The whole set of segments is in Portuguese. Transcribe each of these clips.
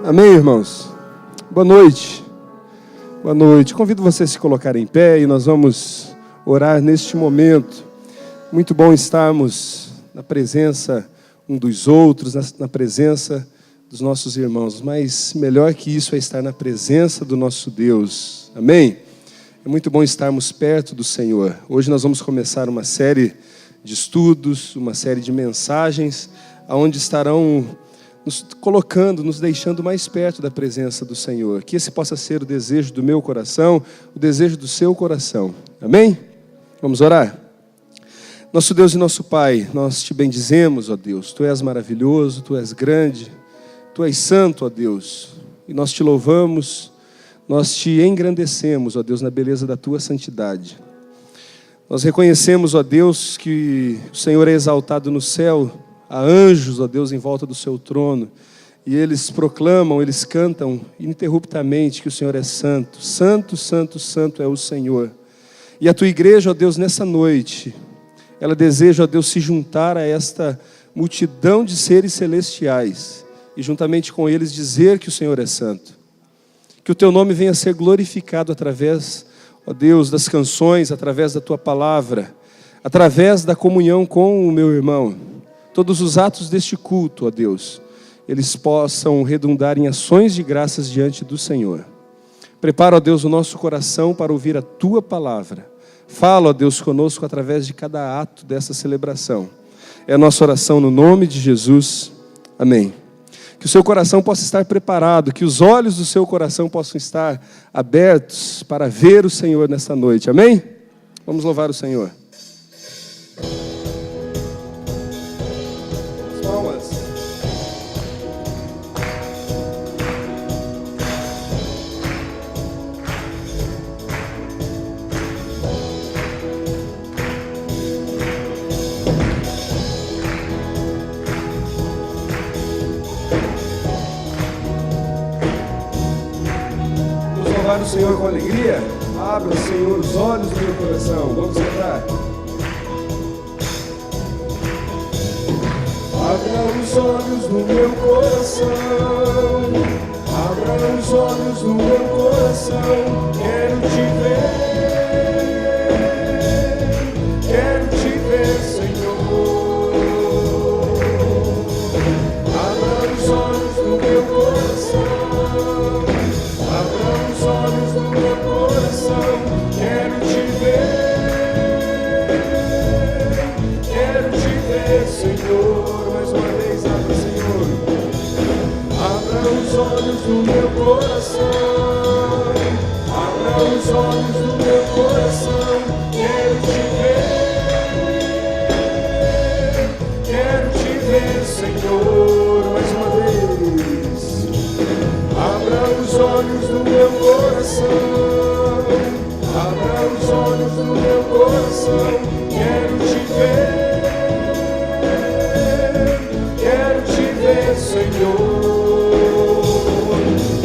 Amém, irmãos? Boa noite. Boa noite. Convido vocês a se colocarem em pé e nós vamos orar neste momento. Muito bom estarmos na presença um dos outros, na presença dos nossos irmãos. Mas melhor que isso é estar na presença do nosso Deus. Amém? É muito bom estarmos perto do Senhor. Hoje nós vamos começar uma série de estudos, uma série de mensagens, onde estarão nos colocando, nos deixando mais perto da presença do Senhor. Que esse possa ser o desejo do meu coração, o desejo do seu coração. Amém? Vamos orar? Nosso Deus e nosso Pai, nós te bendizemos, ó Deus. Tu és maravilhoso, Tu és grande, Tu és santo, ó Deus. E nós te louvamos, nós te engrandecemos, ó Deus, na beleza da Tua santidade. Nós reconhecemos, ó Deus, que o Senhor é exaltado no céu. Há anjos, ó Deus, em volta do seu trono, e eles proclamam, eles cantam ininterruptamente que o Senhor é santo. Santo, santo, santo é o Senhor. E a tua igreja, ó Deus, nessa noite, ela deseja, ó Deus, se juntar a esta multidão de seres celestiais e juntamente com eles dizer que o Senhor é santo. Que o teu nome venha a ser glorificado através, ó Deus, das canções, através da tua palavra, através da comunhão com o meu irmão. Todos os atos deste culto, ó Deus, eles possam redundar em ações de graças diante do Senhor. Prepara, ó Deus, o nosso coração para ouvir a Tua palavra. Fala, ó Deus, conosco através de cada ato dessa celebração. É a nossa oração no nome de Jesus. Amém. Que o seu coração possa estar preparado, que os olhos do seu coração possam estar abertos para ver o Senhor nesta noite. Amém? Vamos louvar o Senhor. O Senhor com alegria, abra, Senhor, os olhos do meu coração. Vamos cantar. Abra os olhos do meu coração, abra os olhos do meu coração. Quero te ver, Senhor. Abra os olhos do meu coração, abra os olhos do meu coração, quero te ver, Senhor. Mais uma vez, abra, Senhor. Abra os olhos do meu coração, abra os olhos do meu coração, quero te ver, Senhor. Mais uma vez. Abra os olhos do meu coração, abra os olhos do meu coração, quero te ver, Senhor.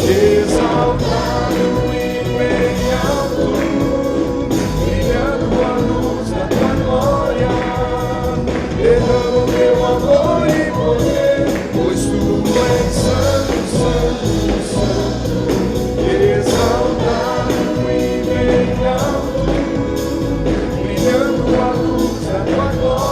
Exaltado e bem alto, brilhando a luz da tua glória, derrama o meu amor e poder, pois tu és santo, santo, santo. Exaltado e bem alto, brilhando a luz da tua glória.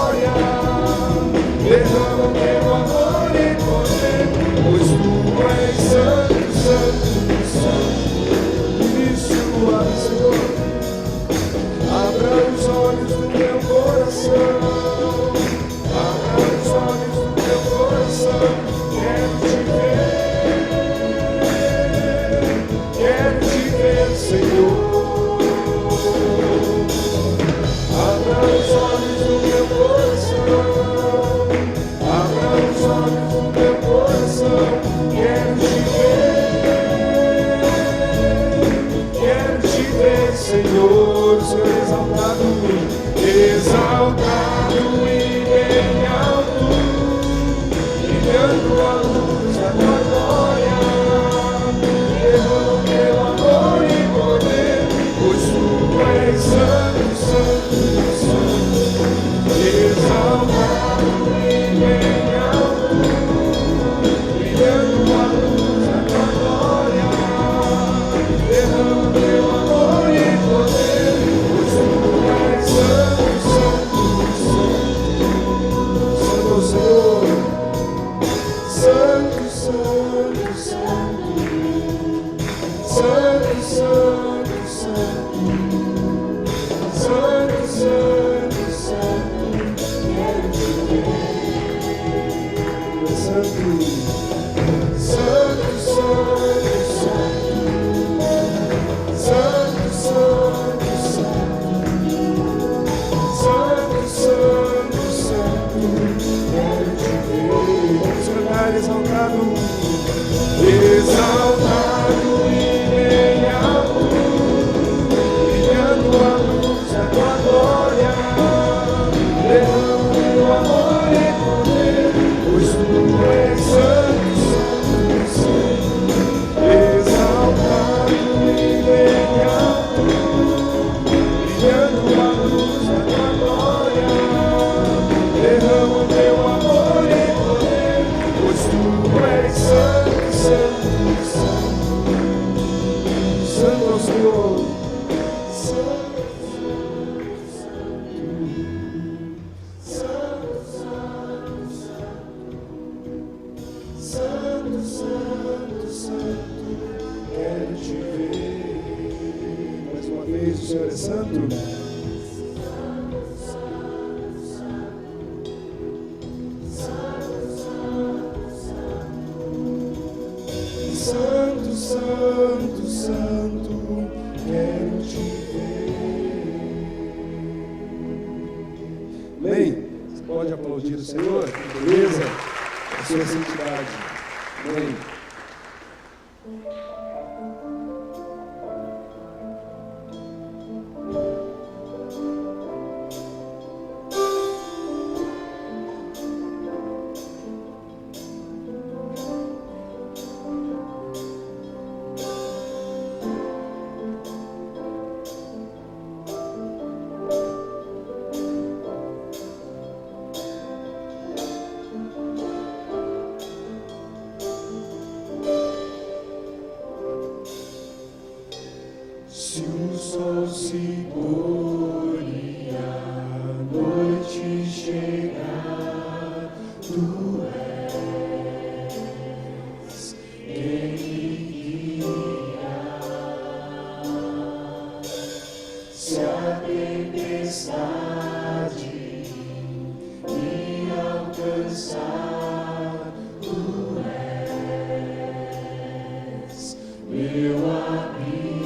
Santo, santo, santo, quero te ver. Amém? Você pode aplaudir o Senhor? Que beleza? A sua santidade. Amém. Se o sol se pôr e a noite chegar, tu és quem me guia. Se a tempestade me alcançar, tu és meu amigo.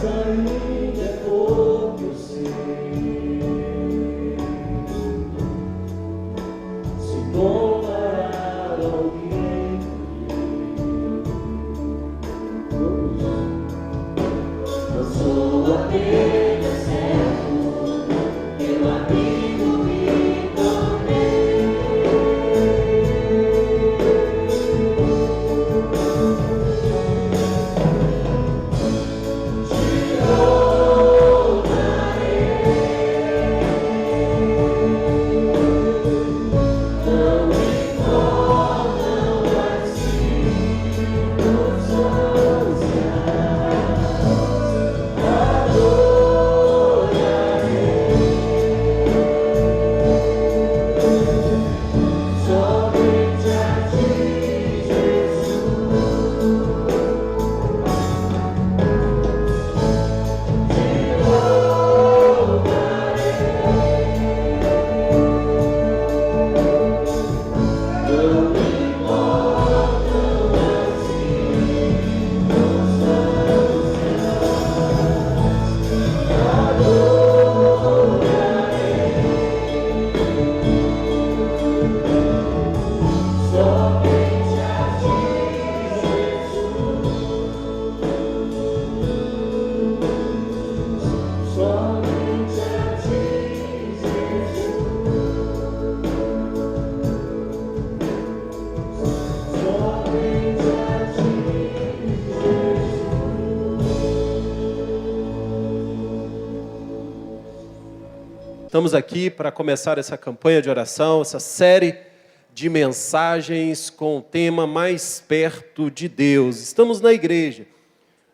ainda é pouco, eu sei. Se comparar alguém, eu sou apenas servo, meu amigo me tornei. Estamos aqui para começar essa campanha de oração, essa série de mensagens com o tema Mais Perto de Deus. Estamos na igreja.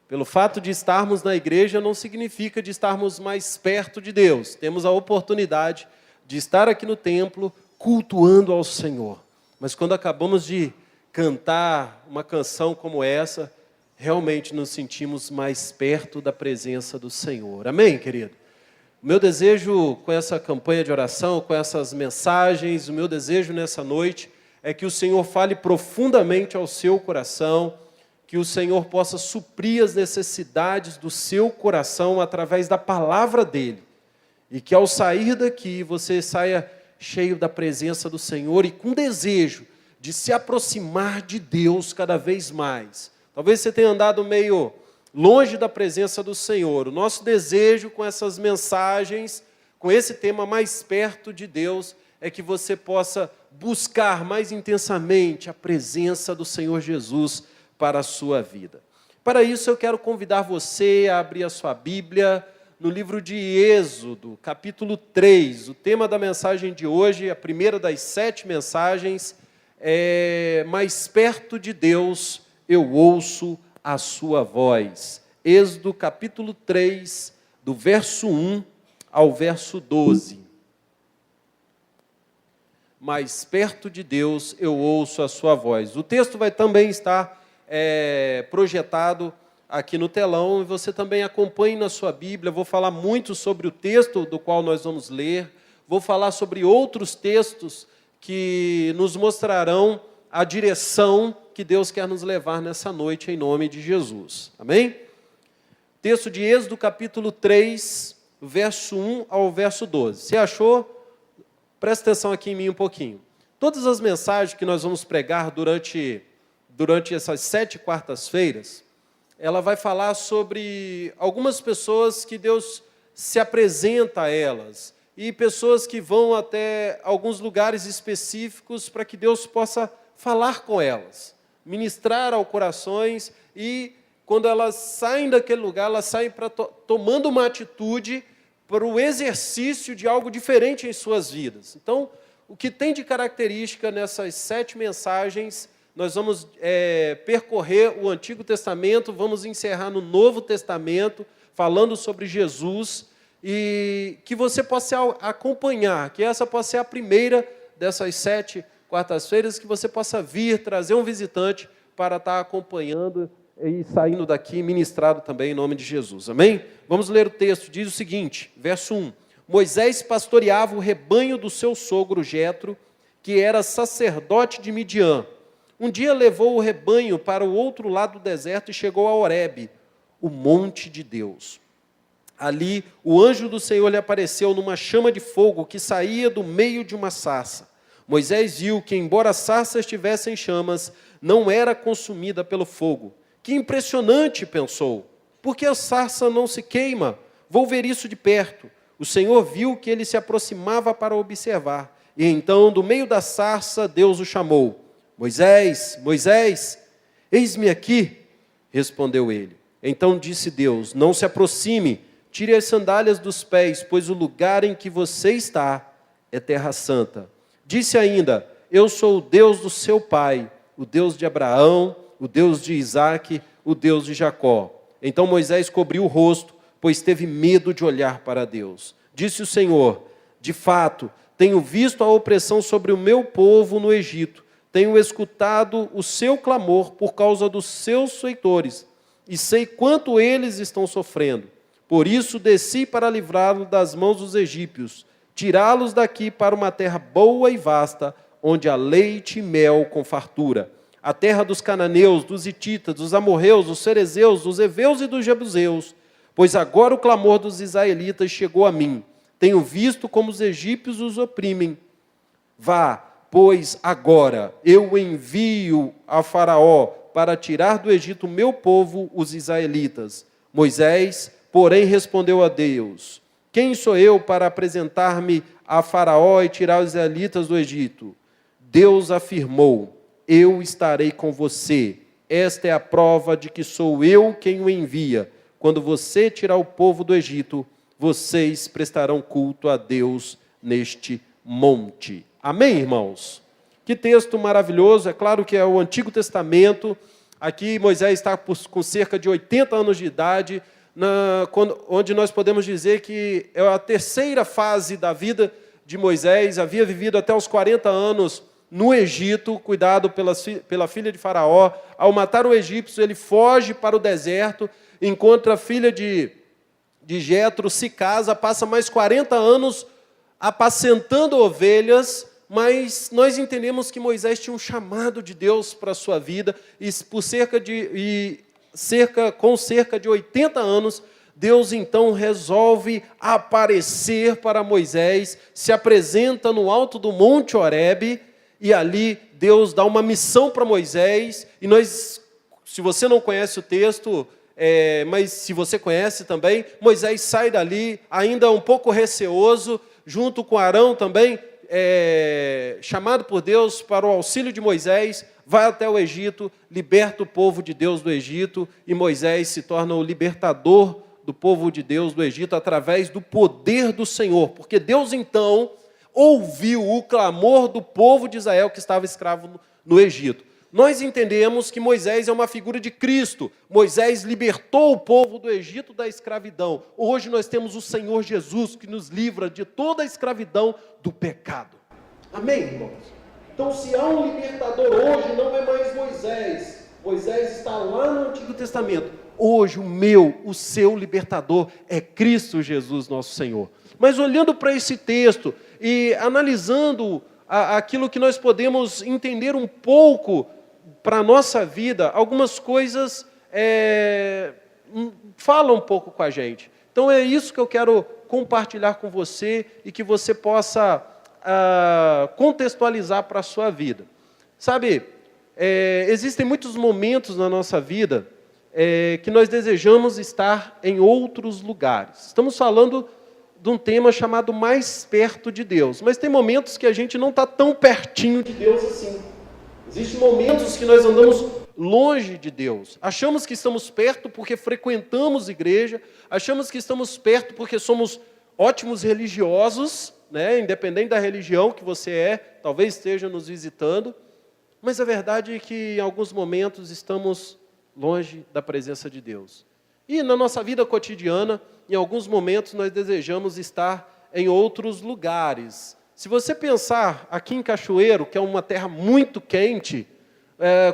Pelo fato de estarmos na igreja não significa de estarmos mais perto de Deus. Temos a oportunidade de estar aqui no templo cultuando ao Senhor. Mas quando acabamos de cantar uma canção como essa, realmente nos sentimos mais perto da presença do Senhor. Amém, querido? O meu desejo com essa campanha de oração, com essas mensagens, o meu desejo nessa noite é que o Senhor fale profundamente ao seu coração, que o Senhor possa suprir as necessidades do seu coração através da palavra dEle. E que ao sair daqui você saia cheio da presença do Senhor e com desejo de se aproximar de Deus cada vez mais. Talvez você tenha andado meio longe da presença do Senhor. O nosso desejo com essas mensagens, com esse tema mais perto de Deus, é que você possa buscar mais intensamente a presença do Senhor Jesus para a sua vida. Para isso eu quero convidar você a abrir a sua Bíblia no livro de Êxodo, capítulo 3. O tema da mensagem de hoje, a primeira das 7 mensagens, é Mais perto de Deus eu ouço a sua voz. Êxodo capítulo 3, do verso 1 ao verso 12. Mais perto de Deus eu ouço a sua voz. O texto vai também estar projetado aqui no telão, e você também acompanhe na sua Bíblia. Vou falar muito sobre o texto do qual nós vamos ler, vou falar sobre outros textos que nos mostrarão a direção que Deus quer nos levar nessa noite, em nome de Jesus. Amém? Texto de Êxodo, capítulo 3, verso 1 ao verso 12. Se achou? Presta atenção aqui em mim um pouquinho. Todas as mensagens que nós vamos pregar durante essas 7 quartas-feiras, ela vai falar sobre algumas pessoas que Deus se apresenta a elas, e pessoas que vão até alguns lugares específicos para que Deus possa falar com elas, ministrar aos corações, e quando elas saem daquele lugar, elas saem tomando uma atitude para o exercício de algo diferente em suas vidas. Então, o que tem de característica nessas 7 mensagens, nós vamos percorrer o Antigo Testamento, vamos encerrar no Novo Testamento, falando sobre Jesus, e que você possa acompanhar, que essa possa ser a primeira dessas 7 quartas-feiras, que você possa vir, trazer um visitante para estar acompanhando e saindo daqui ministrado também em nome de Jesus. Amém? Vamos ler o texto. Diz o seguinte, verso 1. Moisés pastoreava o rebanho do seu sogro Jetro, que era sacerdote de Midian. Um dia levou o rebanho para o outro lado do deserto e chegou a Horebe, o monte de Deus. ali o anjo do Senhor lhe apareceu numa chama de fogo que saía do meio de uma sarça. Moisés viu que, embora a sarça estivesse em chamas, não era consumida pelo fogo. Que impressionante, pensou. Por que a sarça não se queima? Vou ver isso de perto. O Senhor viu que ele se aproximava para observar. E então, do meio da sarça, Deus o chamou. Moisés, Moisés, eis-me aqui, respondeu ele. Então disse Deus, não se aproxime, tire as sandálias dos pés, pois o lugar em que você está é terra santa. Disse ainda, eu sou o Deus do seu pai, o Deus de Abraão, o Deus de Isaque, o Deus de Jacó. Então Moisés cobriu o rosto, pois teve medo de olhar para Deus. Disse o Senhor, de fato, tenho visto a opressão sobre o meu povo no Egito, tenho escutado o seu clamor por causa dos seus feitores, e sei quanto eles estão sofrendo. Por isso desci para livrá-los das mãos dos egípcios, tirá-los daqui para uma terra boa e vasta, onde há leite e mel com fartura. A terra dos cananeus, dos hititas, dos amorreus, dos ferezeus, dos heveus e dos jebuseus. Pois agora o clamor dos israelitas chegou a mim. Tenho visto como os egípcios os oprimem. Vá, pois agora eu envio a Faraó para tirar do Egito o meu povo, os israelitas. Moisés, porém, respondeu a Deus, quem sou eu para apresentar-me a Faraó e tirar os israelitas do Egito? Deus afirmou, eu estarei com você. Esta é a prova de que sou eu quem o envia. Quando você tirar o povo do Egito, vocês prestarão culto a Deus neste monte. Amém, irmãos? Que texto maravilhoso. É claro que é o Antigo Testamento. Aqui Moisés está com cerca de 80 anos de idade, onde nós podemos dizer que é a terceira fase da vida de Moisés. Havia vivido até os 40 anos no Egito, cuidado pela filha de Faraó. Ao matar o egípcio, ele foge para o deserto, encontra a filha de Jetro, se casa, passa mais 40 anos apacentando ovelhas, mas nós entendemos que Moisés tinha um chamado de Deus para a sua vida, e com cerca de 80 anos, Deus então resolve aparecer para Moisés, se apresenta no alto do Monte Horebe, e ali Deus dá uma missão para Moisés, e nós, se você não conhece o texto, mas se você conhece também, Moisés sai dali, ainda um pouco receoso, junto com Arão também, chamado por Deus para o auxílio de Moisés, vai até o Egito, liberta o povo de Deus do Egito, e Moisés se torna o libertador do povo de Deus do Egito, através do poder do Senhor, porque Deus então ouviu o clamor do povo de Israel que estava escravo no Egito. Nós entendemos que Moisés é uma figura de Cristo. Moisés libertou o povo do Egito da escravidão. Hoje nós temos o Senhor Jesus que nos livra de toda a escravidão do pecado. Amém, irmãos? Então, se há um libertador hoje, não é mais Moisés. Moisés está lá no Antigo Testamento. Hoje o seu libertador é Cristo Jesus, nosso Senhor. Mas olhando para esse texto e analisando aquilo que nós podemos entender um pouco para a nossa vida, algumas coisas falam um pouco com a gente. Então é isso que eu quero compartilhar com você e que você possa contextualizar para a sua vida. Sabe, existem muitos momentos na nossa vida que nós desejamos estar em outros lugares. Estamos falando de um tema chamado mais perto de Deus, mas tem momentos que a gente não está tão pertinho de Deus assim. Existem momentos que nós andamos longe de Deus. Achamos que estamos perto porque frequentamos igreja, achamos que estamos perto porque somos ótimos religiosos, né? Independente da religião que você talvez esteja nos visitando, mas a verdade é que em alguns momentos estamos longe da presença de Deus. E na nossa vida cotidiana, em alguns momentos nós desejamos estar em outros lugares. Se você pensar aqui em Cachoeiro, que é uma terra muito quente,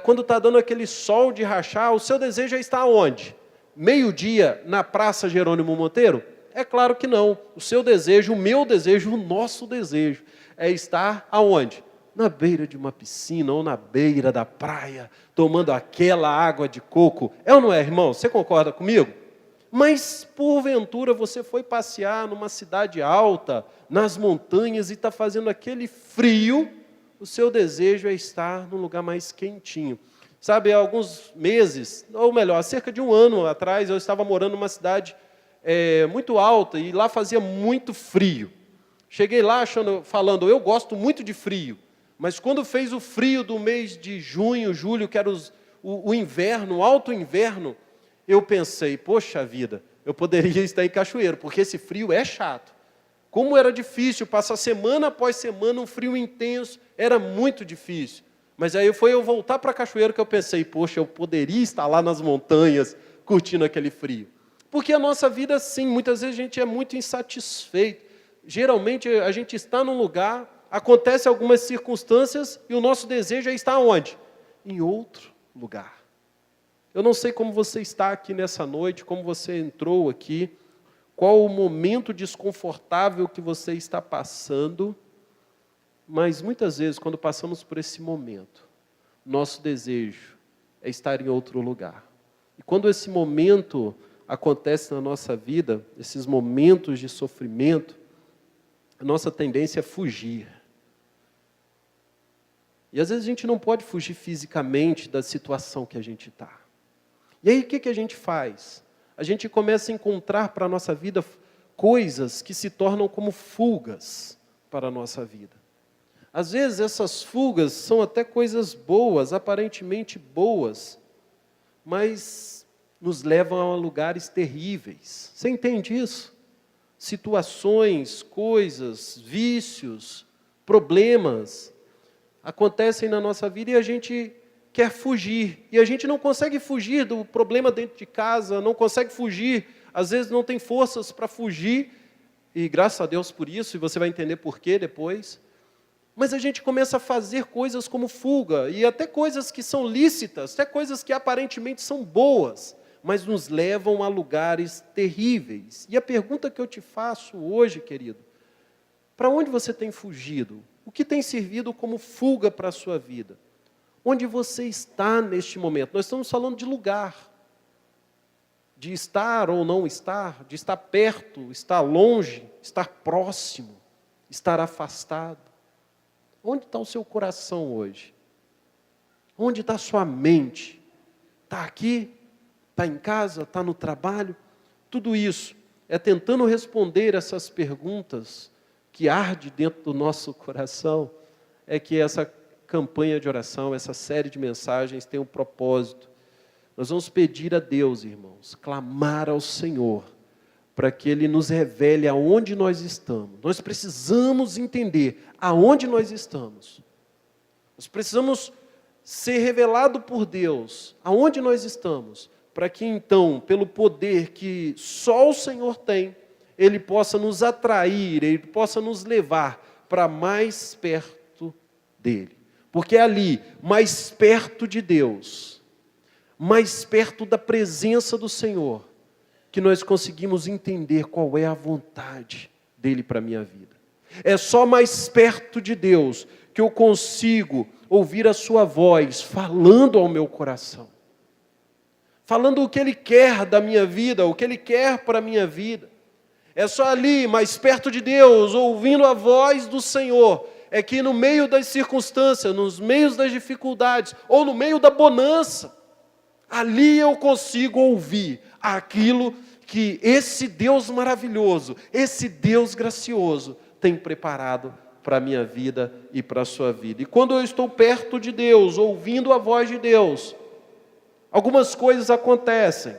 quando está dando aquele sol de rachar, o seu desejo é estar onde? Meio-dia na Praça Jerônimo Monteiro? É claro que não. O seu desejo, o meu desejo, o nosso desejo é estar aonde? Na beira de uma piscina ou na beira da praia, tomando aquela água de coco. É ou não é, irmão? Você concorda comigo? Mas, porventura, você foi passear numa cidade alta, nas montanhas, e está fazendo aquele frio, o seu desejo é estar num lugar mais quentinho. Sabe, há alguns meses, ou melhor, cerca de um ano atrás, eu estava morando numa cidade muito alta, e lá fazia muito frio. Cheguei lá falando, eu gosto muito de frio, mas quando fez o frio do mês de junho, julho, que era o inverno, o alto inverno, eu pensei, poxa vida, eu poderia estar em Cachoeiro, porque esse frio é chato. Como era difícil passar semana após semana um frio intenso, era muito difícil. Mas aí foi eu voltar para Cachoeiro que eu pensei, poxa, eu poderia estar lá nas montanhas curtindo aquele frio. Porque a nossa vida, sim, muitas vezes a gente é muito insatisfeito. Geralmente a gente está num lugar, acontece algumas circunstâncias e o nosso desejo é estar onde? Em outro lugar. Eu não sei como você está aqui nessa noite, como você entrou aqui, qual o momento desconfortável que você está passando, mas muitas vezes, quando passamos por esse momento, nosso desejo é estar em outro lugar. E quando esse momento acontece na nossa vida, esses momentos de sofrimento, a nossa tendência é fugir. E às vezes a gente não pode fugir fisicamente da situação que a gente está. E aí o que a gente faz? A gente começa a encontrar para a nossa vida coisas que se tornam como fugas para a nossa vida. Às vezes essas fugas são até coisas boas, aparentemente boas, mas nos levam a lugares terríveis. Você entende isso? Situações, coisas, vícios, problemas acontecem na nossa vida e a gente quer fugir. E a gente não consegue fugir do problema dentro de casa, não consegue fugir, às vezes não tem forças para fugir, e graças a Deus por isso, e você vai entender por quê depois. Mas a gente começa a fazer coisas como fuga, e até coisas que são lícitas, até coisas que aparentemente são boas, mas nos levam a lugares terríveis. E a pergunta que eu te faço hoje, querido, para onde você tem fugido? O que tem servido como fuga para a sua vida? Onde você está neste momento? Nós estamos falando de lugar, de estar ou não estar, de estar perto, estar longe, estar próximo, estar afastado. Onde está o seu coração hoje? Onde está a sua mente? Está aqui? Está em casa? Está no trabalho? Tudo isso é tentando responder essas perguntas que arde dentro do nosso coração, é que essa campanha de oração, essa série de mensagens tem um propósito. Nós vamos pedir a Deus, irmãos, clamar ao Senhor, para que Ele nos revele aonde nós estamos. Nós precisamos entender aonde nós estamos. Nós precisamos ser revelado por Deus aonde nós estamos, para que então, pelo poder que só o Senhor tem, Ele possa nos atrair, Ele possa nos levar para mais perto dEle. Porque é ali, mais perto de Deus, mais perto da presença do Senhor, que nós conseguimos entender qual é a vontade dEle para a minha vida. É só mais perto de Deus que eu consigo ouvir a sua voz falando ao meu coração. Falando o que Ele quer da minha vida, o que Ele quer para a minha vida. É só ali, mais perto de Deus, ouvindo a voz do Senhor, é que no meio das circunstâncias, nos meios das dificuldades, ou no meio da bonança, ali eu consigo ouvir aquilo que esse Deus maravilhoso, esse Deus gracioso tem preparado para a minha vida e para a sua vida. E quando eu estou perto de Deus, ouvindo a voz de Deus, algumas coisas acontecem.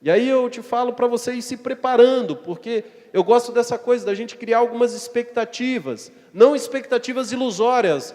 E aí eu te falo para você ir se preparando, porque eu gosto dessa coisa, da gente criar algumas expectativas, não expectativas ilusórias,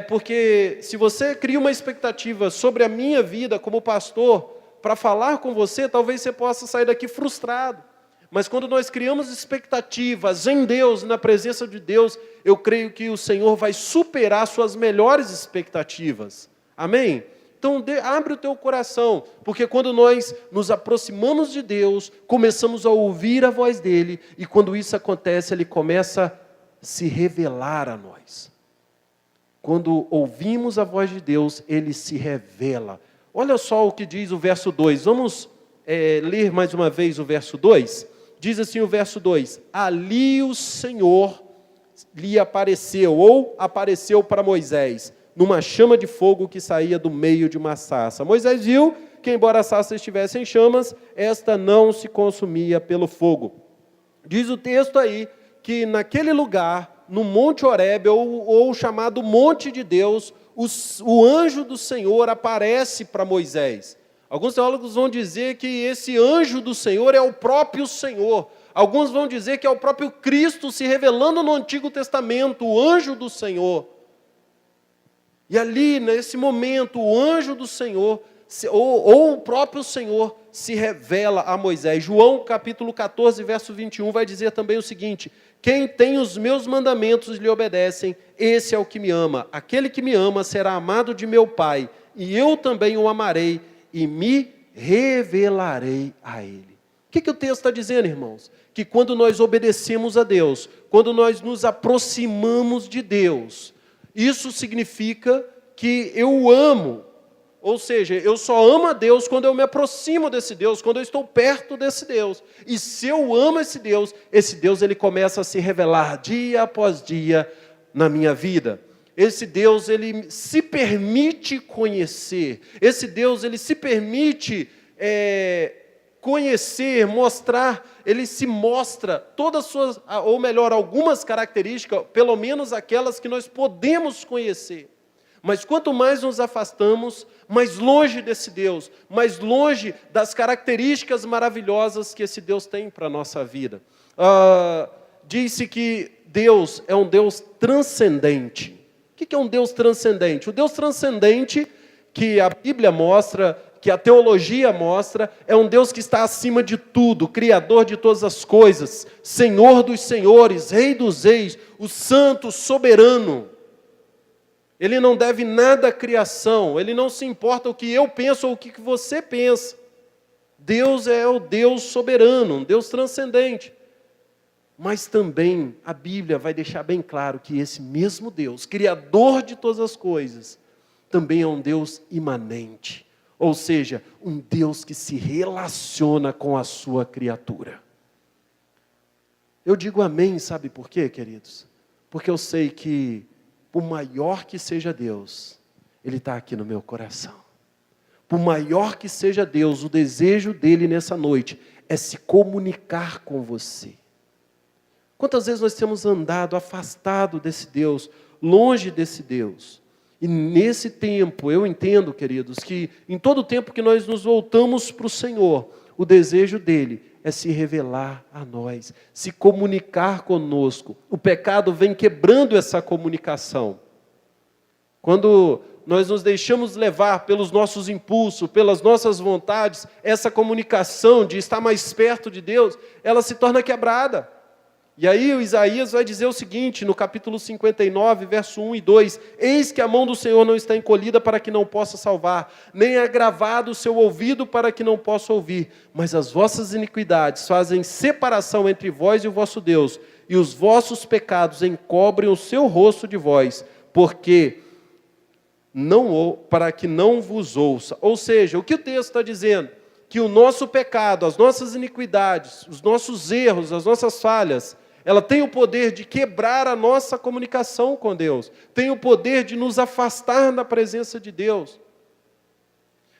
porque se você cria uma expectativa sobre a minha vida como pastor, para falar com você, talvez você possa sair daqui frustrado. Mas quando nós criamos expectativas em Deus, na presença de Deus, eu creio que o Senhor vai superar suas melhores expectativas. Amém? Então, abre o teu coração, porque quando nós nos aproximamos de Deus, começamos a ouvir a voz dEle, e quando isso acontece, Ele começa a se revelar a nós. Quando ouvimos a voz de Deus, Ele se revela. Olha só o que diz o verso 2, vamos ler mais uma vez o verso 2? Diz assim o verso 2: ali o Senhor lhe apareceu, ou apareceu para Moisés, numa chama de fogo que saía do meio de uma sarça. Moisés viu que, embora a sarça estivesse em chamas, esta não se consumia pelo fogo. Diz o texto aí que naquele lugar, no Monte Horebe, ou chamado Monte de Deus, o anjo do Senhor aparece para Moisés. Alguns teólogos vão dizer que esse anjo do Senhor é o próprio Senhor. Alguns vão dizer que é o próprio Cristo se revelando no Antigo Testamento, o anjo do Senhor. E ali, nesse momento, o anjo do Senhor, ou o próprio Senhor, se revela a Moisés. João capítulo 14, verso 21, vai dizer também o seguinte: quem tem os meus mandamentos e lhe obedecem, esse é o que me ama. Aquele que me ama será amado de meu Pai, e eu também o amarei e me revelarei a ele. O que o texto está dizendo, irmãos? Que quando nós obedecemos a Deus, quando nós nos aproximamos de Deus, isso significa que eu o amo. Ou seja, eu só amo a Deus quando eu me aproximo desse Deus, quando eu estou perto desse Deus. E se eu amo esse Deus ele começa a se revelar dia após dia na minha vida. Esse Deus, ele se permite conhecer. Esse Deus, ele se permite conhecer, mostrar. Ele se mostra todas as suas, ou melhor, algumas características, pelo menos aquelas que nós podemos conhecer. Mas quanto mais nos afastamos, mais longe desse Deus, mais longe das características maravilhosas que esse Deus tem para a nossa vida. Diz-se que Deus é um Deus transcendente. O que é um Deus transcendente? O Deus transcendente que a Bíblia mostra, que a teologia mostra, é um Deus que está acima de tudo, Criador de todas as coisas, Senhor dos senhores, Rei dos reis, o santo, soberano. Ele não deve nada à criação, ele não se importa o que eu penso ou o que você pensa. Deus é o Deus soberano, um Deus transcendente. Mas também a Bíblia vai deixar bem claro que esse mesmo Deus, Criador de todas as coisas, também é um Deus imanente. Ou seja, um Deus que se relaciona com a sua criatura. Eu digo amém, sabe por quê, queridos? Porque eu sei que, por maior que seja Deus, Ele está aqui no meu coração. Por maior que seja Deus, o desejo dEle nessa noite é se comunicar com você. Quantas vezes nós temos andado afastado desse Deus, longe desse Deus? E nesse tempo, eu entendo, queridos, que em todo tempo que nós nos voltamos para o Senhor, o desejo dEle é se revelar a nós, se comunicar conosco. O pecado vem quebrando essa comunicação. Quando nós nos deixamos levar pelos nossos impulsos, pelas nossas vontades, essa comunicação de estar mais perto de Deus, ela se torna quebrada. E aí o Isaías vai dizer o seguinte, no capítulo 59, verso 1 e 2, eis que a mão do Senhor não está encolhida para que não possa salvar, nem agravado o seu ouvido para que não possa ouvir, mas as vossas iniquidades fazem separação entre vós e o vosso Deus, e os vossos pecados encobrem o seu rosto de vós, para que não vos ouça. Ou seja, o que o texto está dizendo? Que o nosso pecado, as nossas iniquidades, os nossos erros, as nossas falhas, ela tem o poder de quebrar a nossa comunicação com Deus, tem o poder de nos afastar da presença de Deus.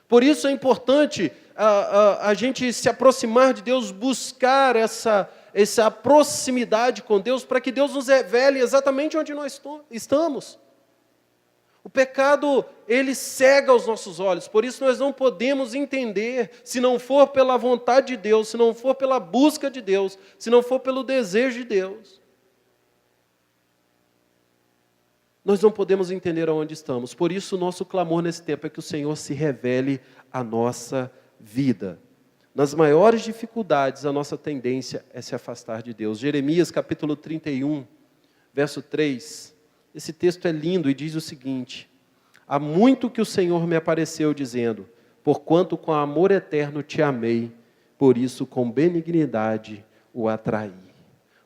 Por isso é importante a gente se aproximar de Deus, buscar essa proximidade com Deus, para que Deus nos revele exatamente onde nós estamos. O pecado, ele cega os nossos olhos, por isso nós não podemos entender, se não for pela vontade de Deus, se não for pela busca de Deus, se não for pelo desejo de Deus. Nós não podemos entender aonde estamos, por isso o nosso clamor nesse tempo é que o Senhor se revele à nossa vida. Nas maiores dificuldades, a nossa tendência é se afastar de Deus. Jeremias capítulo 31, verso 3... Esse texto é lindo e diz o seguinte: há muito que o Senhor me apareceu dizendo, porquanto com amor eterno te amei, por isso com benignidade o atraí.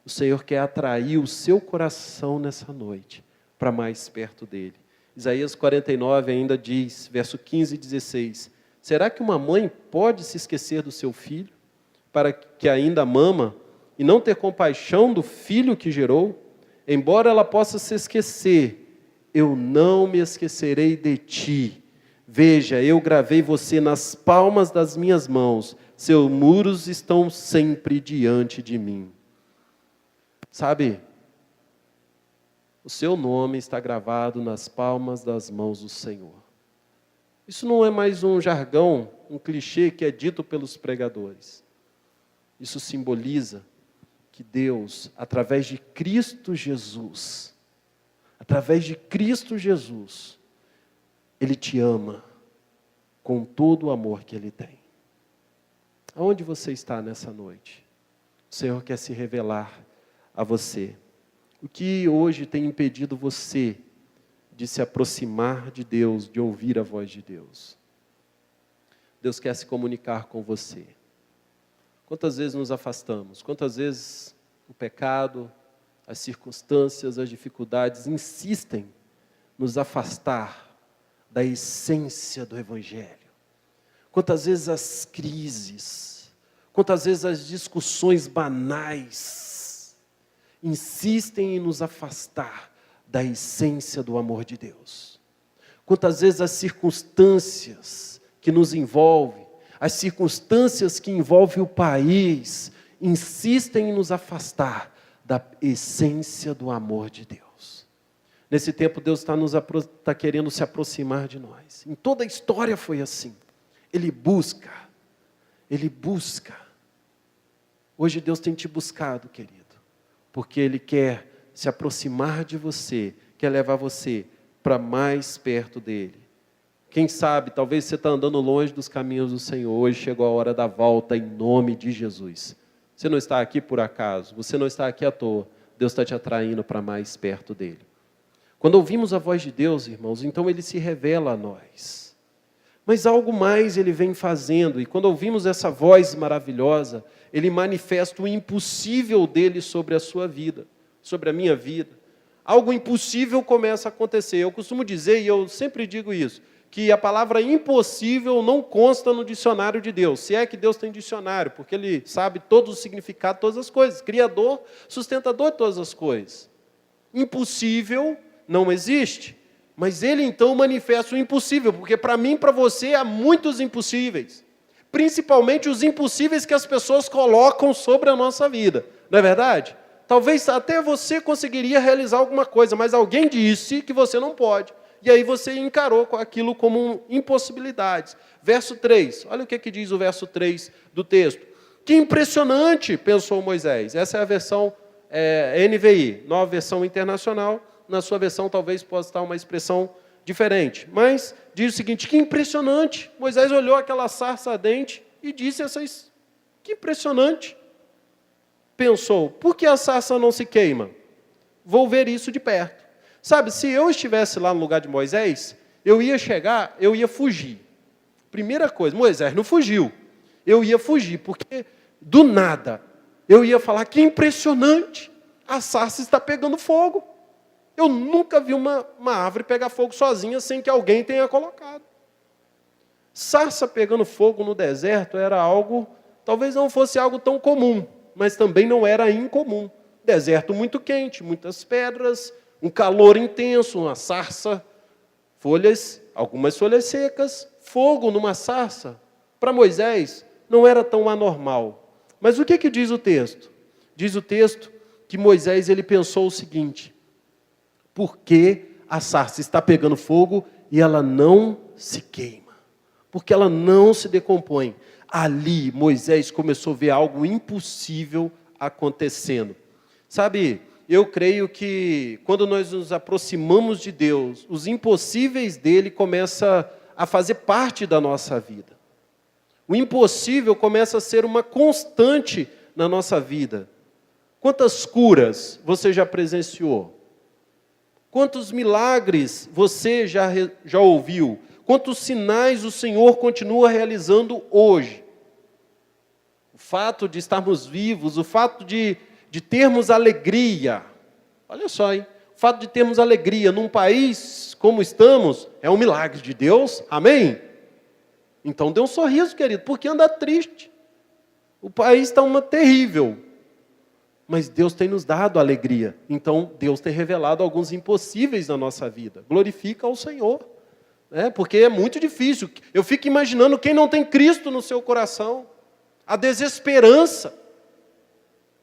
O Senhor quer atrair o seu coração nessa noite, para mais perto dele. Isaías 49 ainda diz, verso 15 e 16, Será que uma mãe pode se esquecer do seu filho, para que ainda mama, e não ter compaixão do filho que gerou? Embora ela possa se esquecer, eu não me esquecerei de ti. Veja, eu gravei você nas palmas das minhas mãos, seus muros estão sempre diante de mim. Sabe, o seu nome está gravado nas palmas das mãos do Senhor. Isso não é mais um jargão, um clichê que é dito pelos pregadores. Isso simboliza que Deus, através de Cristo Jesus, Ele te ama com todo o amor que Ele tem. Aonde você está nessa noite? O Senhor quer se revelar a você. O que hoje tem impedido você de se aproximar de Deus, de ouvir a voz de Deus? Deus quer se comunicar com você. Quantas vezes nos afastamos? Quantas vezes o pecado, as circunstâncias, as dificuldades insistem em nos afastar da essência do Evangelho? Quantas vezes as crises, quantas vezes as discussões banais insistem em nos afastar da essência do amor de Deus? Quantas vezes as circunstâncias que nos envolvem, as circunstâncias que envolvem o país, insistem em nos afastar da essência do amor de Deus. Nesse tempo, Deus está querendo se aproximar de nós. Em toda a história foi assim. Ele busca. Hoje Deus tem te buscado, querido, porque Ele quer se aproximar de você, quer levar você para mais perto dEle. Quem sabe, talvez você está andando longe dos caminhos do Senhor. Hoje chegou a hora da volta em nome de Jesus. Você não está aqui por acaso, você não está aqui à toa. Deus está te atraindo para mais perto dEle. Quando ouvimos a voz de Deus, irmãos, então Ele se revela a nós. Mas algo mais Ele vem fazendo, e quando ouvimos essa voz maravilhosa, Ele manifesta o impossível dEle sobre a sua vida, sobre a minha vida. Algo impossível começa a acontecer. Eu costumo dizer, e eu sempre digo isso, que a palavra impossível não consta no dicionário de Deus. Se é que Deus tem dicionário, porque Ele sabe todo o significado de todas as coisas. Criador, sustentador de todas as coisas. Impossível não existe. Mas Ele então manifesta o impossível, porque para mim e para você há muitos impossíveis. Principalmente os impossíveis que as pessoas colocam sobre a nossa vida. Não é verdade? Talvez até você conseguiria realizar alguma coisa, mas alguém disse que você não pode. E aí você encarou aquilo como impossibilidades. Verso 3, olha o que diz o verso 3 do texto. Que impressionante, pensou Moisés. Essa é a versão NVI, nova versão internacional. Na sua versão talvez possa estar uma expressão diferente. Mas diz o seguinte, que impressionante. Moisés olhou aquela sarça ardente e disse que impressionante. Pensou, por que a sarça não se queima? Vou ver isso de perto. Sabe, se eu estivesse lá no lugar de Moisés, eu ia chegar, eu ia fugir. Primeira coisa, Moisés não fugiu. Eu ia fugir, porque do nada, eu ia falar, que impressionante, a sarça está pegando fogo. Eu nunca vi uma árvore pegar fogo sozinha sem que alguém tenha colocado. Sarça pegando fogo no deserto era algo, talvez não fosse algo tão comum, mas também não era incomum. Deserto muito quente, muitas pedras, um calor intenso, uma sarça, algumas folhas secas, fogo numa sarça. Para Moisés não era tão anormal. Mas o que diz o texto? Diz o texto que Moisés ele pensou o seguinte, por que a sarça está pegando fogo e ela não se queima? Porque ela não se decompõe. Ali Moisés começou a ver algo impossível acontecendo. Sabe, eu creio que quando nós nos aproximamos de Deus, os impossíveis dele começam a fazer parte da nossa vida. O impossível começa a ser uma constante na nossa vida. Quantas curas você já presenciou? Quantos milagres você já ouviu? Quantos sinais o Senhor continua realizando hoje? O fato de estarmos vivos, o fato de termos alegria. Olha só, hein? O fato de termos alegria num país como estamos, é um milagre de Deus, amém? Então dê um sorriso, querido, porque anda triste. O país está terrível. Mas Deus tem nos dado alegria. Então Deus tem revelado alguns impossíveis na nossa vida. Glorifica ao Senhor. Porque é muito difícil. Eu fico imaginando quem não tem Cristo no seu coração. A desesperança.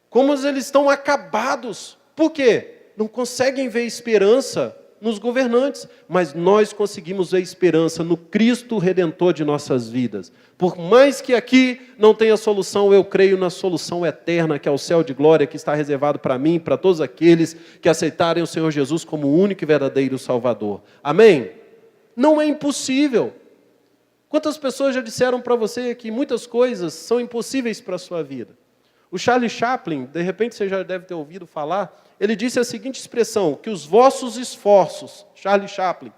Como eles estão acabados. Por quê? Não conseguem ver esperança nos governantes, mas nós conseguimos ver esperança no Cristo Redentor de nossas vidas. Por mais que aqui não tenha solução, eu creio na solução eterna, que é o céu de glória, que está reservado para mim, para todos aqueles que aceitarem o Senhor Jesus como o único e verdadeiro Salvador. Amém? Não é impossível. Quantas pessoas já disseram para você que muitas coisas são impossíveis para a sua vida? O Charlie Chaplin, de repente você já deve ter ouvido falar, ele disse a seguinte expressão, que os vossos esforços, Charlie Chaplin,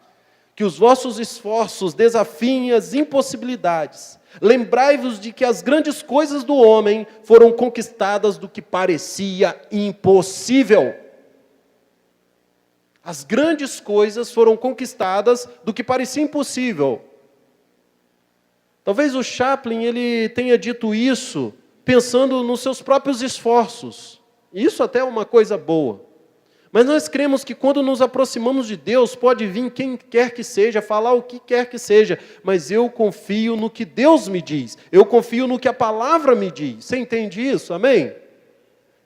que os vossos esforços desafiem as impossibilidades. Lembrai-vos de que as grandes coisas do homem foram conquistadas do que parecia impossível. As grandes coisas foram conquistadas do que parecia impossível. Talvez o Chaplin ele tenha dito isso pensando nos seus próprios esforços. Isso até é uma coisa boa. Mas nós cremos que quando nos aproximamos de Deus, pode vir quem quer que seja, falar o que quer que seja, mas eu confio no que Deus me diz. Eu confio no que a palavra me diz. Você entende isso? Amém?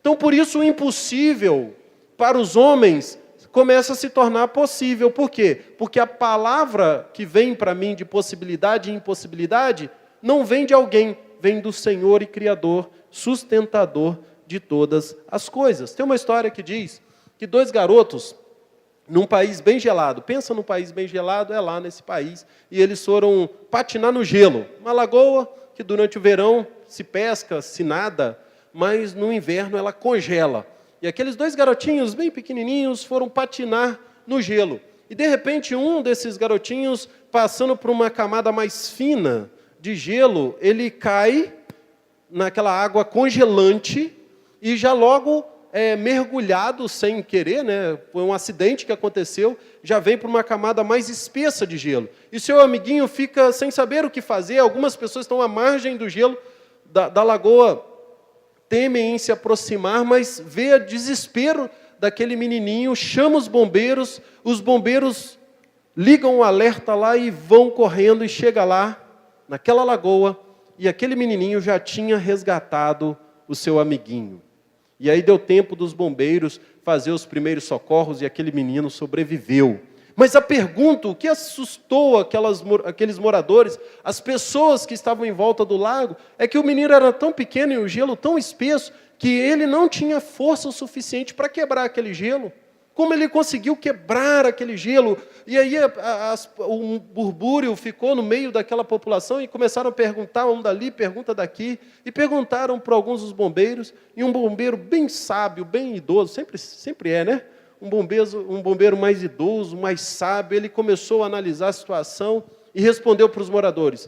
Então, por isso, o impossível para os homens começa a se tornar possível. Por quê? Porque a palavra que vem para mim de possibilidade e impossibilidade, não vem de alguém, vem do Senhor e Criador, sustentador de todas as coisas. Tem uma história que diz que 2 garotos, num país bem gelado, pensa num país bem gelado, é lá nesse país, e eles foram patinar no gelo. Uma lagoa que durante o verão se pesca, se nada, mas no inverno ela congela. E aqueles 2 garotinhos bem pequenininhos foram patinar no gelo. E de repente um desses garotinhos, passando por uma camada mais fina de gelo, ele cai naquela água congelante e já logo mergulhado sem querer, né? Foi um acidente que aconteceu, já vem para uma camada mais espessa de gelo. E seu amiguinho fica sem saber o que fazer, algumas pessoas estão à margem do gelo da lagoa, temem em se aproximar, mas vê o desespero daquele menininho, chama os bombeiros ligam um alerta lá e vão correndo e chega lá, naquela lagoa, e aquele menininho já tinha resgatado o seu amiguinho. E aí deu tempo dos bombeiros fazer os primeiros socorros e aquele menino sobreviveu. Mas a pergunta, o que assustou aqueles moradores, as pessoas que estavam em volta do lago, é que o menino era tão pequeno e o gelo tão espesso, que ele não tinha força o suficiente para quebrar aquele gelo. Como ele conseguiu quebrar aquele gelo? E aí um burbúrio ficou no meio daquela população e começaram a perguntar, um dali, pergunta daqui, e perguntaram para alguns dos bombeiros, e um bombeiro bem sábio, bem idoso, sempre é, né? Um bombeiro mais idoso, mais sábio, ele começou a analisar a situação e respondeu para os moradores.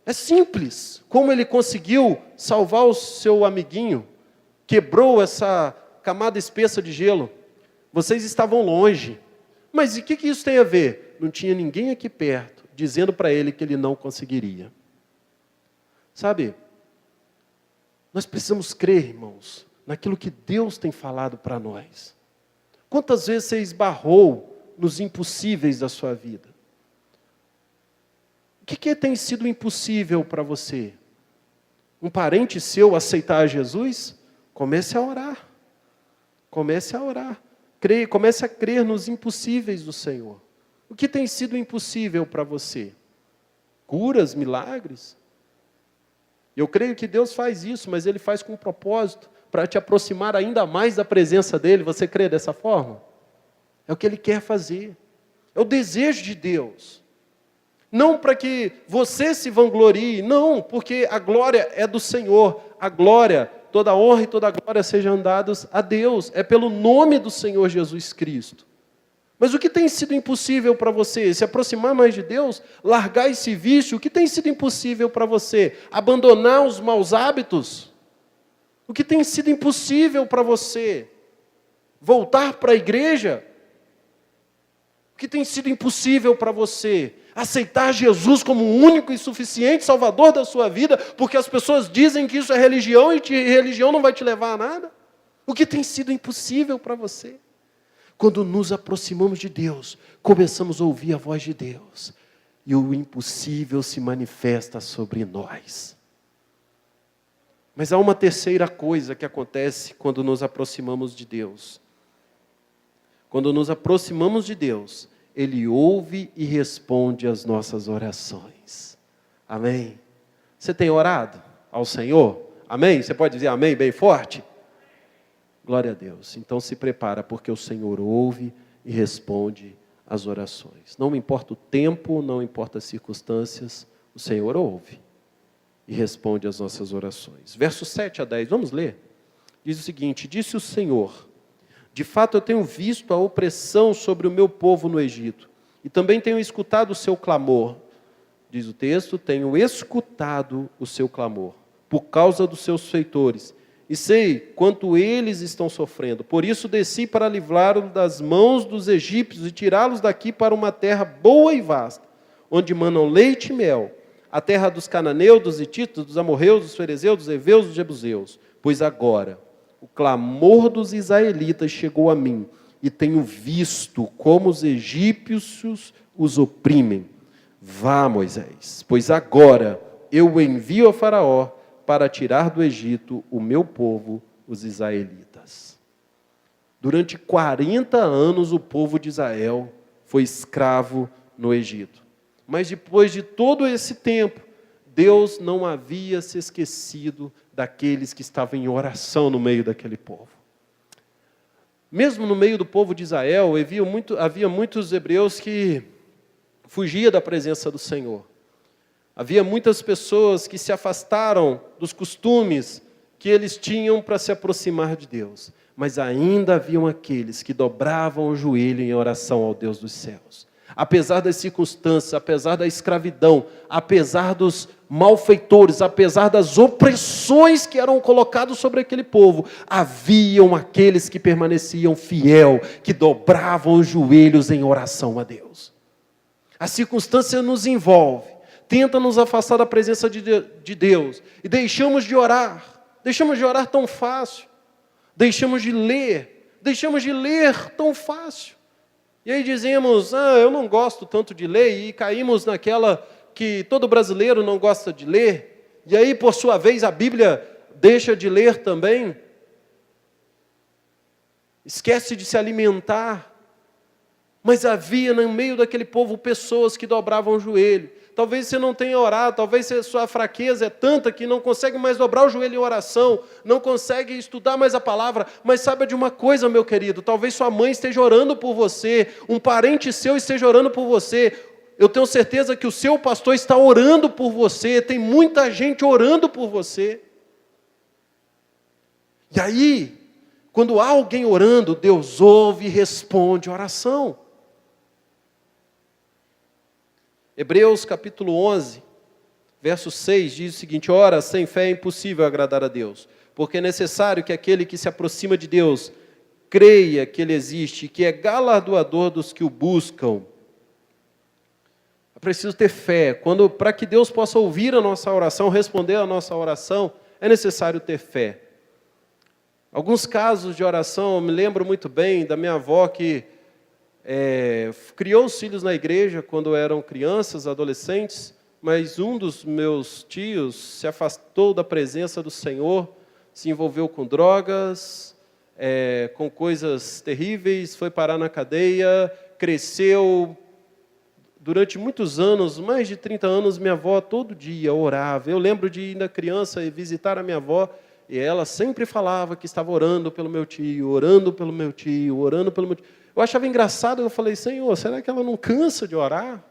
É simples, como ele conseguiu salvar o seu amiguinho, quebrou essa camada espessa de gelo. Vocês estavam longe. Mas o que isso tem a ver? Não tinha ninguém aqui perto, dizendo para ele que ele não conseguiria. Sabe, nós precisamos crer, irmãos, naquilo que Deus tem falado para nós. Quantas vezes você esbarrou nos impossíveis da sua vida? O que tem sido impossível para você? Um parente seu aceitar Jesus? Comece a orar. Comece a orar. Comece a crer nos impossíveis do Senhor. O que tem sido impossível para você? Curas, milagres? Eu creio que Deus faz isso, mas Ele faz com um propósito, para te aproximar ainda mais da presença dEle. Você crê dessa forma? É o que Ele quer fazer. É o desejo de Deus. Não para que você se vanglorie, não, porque a glória é do Senhor. A glória, toda a honra e toda a glória sejam dadas a Deus. É pelo nome do Senhor Jesus Cristo. Mas o que tem sido impossível para você? Se aproximar mais de Deus? Largar esse vício? O que tem sido impossível para você? Abandonar os maus hábitos? O que tem sido impossível para você? Voltar para a igreja? O que tem sido impossível para você? Aceitar Jesus como o único e suficiente Salvador da sua vida, porque as pessoas dizem que isso é religião e que religião não vai te levar a nada? O que tem sido impossível para você? Quando nos aproximamos de Deus, começamos a ouvir a voz de Deus, e o impossível se manifesta sobre nós. Mas há uma terceira coisa que acontece quando nos aproximamos de Deus. Quando nos aproximamos de Deus, Ele ouve e responde às nossas orações. Amém? Você tem orado ao Senhor? Amém? Você pode dizer amém bem forte? Glória a Deus. Então se prepara, porque o Senhor ouve e responde às orações. Não importa o tempo, não importa as circunstâncias, o Senhor ouve e responde às nossas orações. Versos 7 a 10, vamos ler? Diz o seguinte: disse o Senhor: de fato eu tenho visto a opressão sobre o meu povo no Egito, e também tenho escutado o seu clamor. Diz o texto: tenho escutado o seu clamor, por causa dos seus feitores, e sei quanto eles estão sofrendo. Por isso desci para livrá-los das mãos dos egípcios e tirá-los daqui para uma terra boa e vasta, onde manam leite e mel, a terra dos cananeus, dos hititas, dos amorreus, dos ferezeus, dos heveus, dos jebuseus. Pois agora o clamor dos israelitas chegou a mim, e tenho visto como os egípcios os oprimem. Vá, Moisés, pois agora eu o envio a Faraó para tirar do Egito o meu povo, os israelitas. Durante 40 anos o povo de Israel foi escravo no Egito. Mas depois de todo esse tempo, Deus não havia se esquecido daqueles que estavam em oração no meio daquele povo. Mesmo no meio do povo de Israel, havia muitos hebreus que fugiam da presença do Senhor. Havia muitas pessoas que se afastaram dos costumes que eles tinham para se aproximar de Deus. Mas ainda haviam aqueles que dobravam o joelho em oração ao Deus dos céus. Apesar das circunstâncias, apesar da escravidão, apesar dos malfeitores, apesar das opressões que eram colocadas sobre aquele povo, haviam aqueles que permaneciam fiel, que dobravam os joelhos em oração a Deus. A circunstância nos envolve, tenta nos afastar da presença de Deus, e deixamos de orar tão fácil, deixamos de ler tão fácil. E aí dizemos, eu não gosto tanto de ler, e caímos naquela que todo brasileiro não gosta de ler, e aí, por sua vez, a Bíblia deixa de ler também, esquece de se alimentar. Mas havia no meio daquele povo pessoas que dobravam o joelho. Talvez você não tenha orado, talvez a sua fraqueza é tanta que não consegue mais dobrar o joelho em oração, não consegue estudar mais a palavra, mas saiba de uma coisa, meu querido, talvez sua mãe esteja orando por você, um parente seu esteja orando por você, eu tenho certeza que o seu pastor está orando por você, tem muita gente orando por você. E aí, quando há alguém orando, Deus ouve e responde a oração. Hebreus capítulo 11, verso 6, diz o seguinte: ora, sem fé é impossível agradar a Deus, porque é necessário que aquele que se aproxima de Deus creia que Ele existe e que é galardoador dos que o buscam. É preciso ter fé. Para que Deus possa ouvir a nossa oração, responder a nossa oração, é necessário ter fé. Alguns casos de oração, eu me lembro muito bem da minha avó que criou os filhos na igreja quando eram crianças, adolescentes, mas um dos meus tios se afastou da presença do Senhor, se envolveu com drogas, com coisas terríveis, foi parar na cadeia, cresceu. Durante muitos anos, mais de 30 anos, minha avó todo dia orava. Eu lembro de ir na criança e visitar a minha avó, e ela sempre falava que estava orando pelo meu tio, orando pelo meu tio, orando pelo meu tio. Eu achava engraçado, eu falei, Senhor, será que ela não cansa de orar?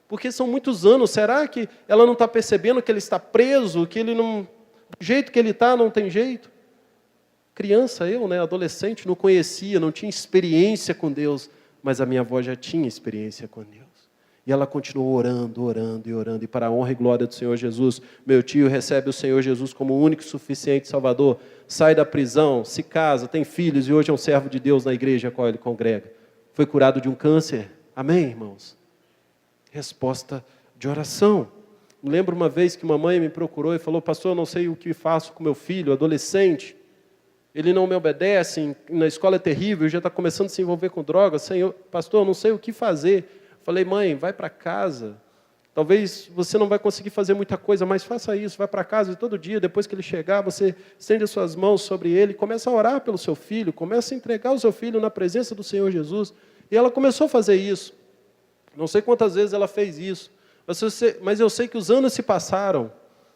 Porque são muitos anos, será que ela não está percebendo que ele está preso, que ele não, do jeito que ele está, não tem jeito? Criança, adolescente, não conhecia, não tinha experiência com Deus, mas a minha avó já tinha experiência com Deus. E ela continuou orando, orando e orando. E para a honra e glória do Senhor Jesus, meu tio recebe o Senhor Jesus como o único e suficiente Salvador, sai da prisão, se casa, tem filhos e hoje é um servo de Deus na igreja a qual ele congrega. Foi curado de um câncer. Amém, irmãos? resposta de oração. Me lembro uma vez que uma mãe me procurou e falou: pastor, eu não sei o que faço com meu filho, adolescente. Ele não me obedece, na escola é terrível, já está começando a se envolver com drogas. Senhor, pastor, eu não sei o que fazer. Falei: mãe, vai para casa. Talvez você não vai conseguir fazer muita coisa, mas faça isso, vai para casa e todo dia, depois que ele chegar, você estende as suas mãos sobre ele, começa a orar pelo seu filho, começa a entregar o seu filho na presença do Senhor Jesus. E ela começou a fazer isso. Não sei quantas vezes ela fez isso, mas eu sei que os anos se passaram.